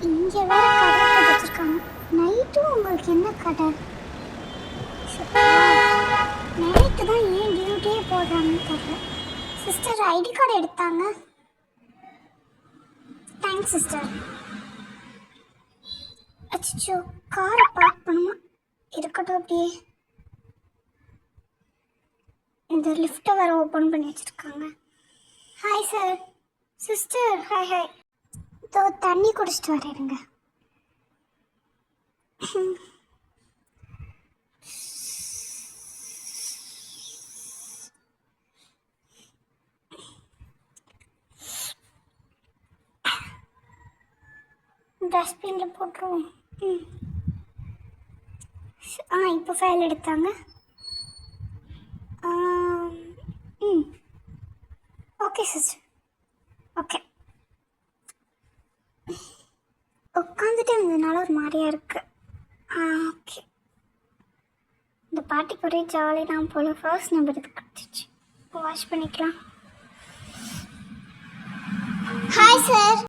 இங்கே வேற கடை போட்டு வச்சிருக்காங்க. நைட்டும் உங்களுக்கு என்ன கடை? நைட்டு தான் ஏன் டியூட்டியே போடுறாங்கன்னு தெரியல. சிஸ்டர் ஐடி கார்டு எடுத்தாங்க. Thanks sister. அச்சோ, காரை பார்க் பண்ணுமா? இருக்கட்டும் அப்படியே. இந்த லிஃப்ட்டை வேற ஓப்பன் பண்ணி வச்சுருக்காங்க. Hi sir. Sister hi hi. இதோ தண்ணி குடிச்சிட்டு வரேங்க. டஸ்ட்பினில் போட்டுருவோம். இப்போ ஃபைல் எடுத்தாங்க. Okay sister. ஓகே. உட்காந்துட்டு இருந்ததுனால ஒரு மாதிரியா இருக்கு. ஓகே. இந்த பாட்டிக்கு ஒரே ஜாலி தான் போல. ஃபர்ஸ்ட் நம்பர் இது கிடச்சிச்சு. வாஷ் பண்ணிக்கலாம். Hi sir.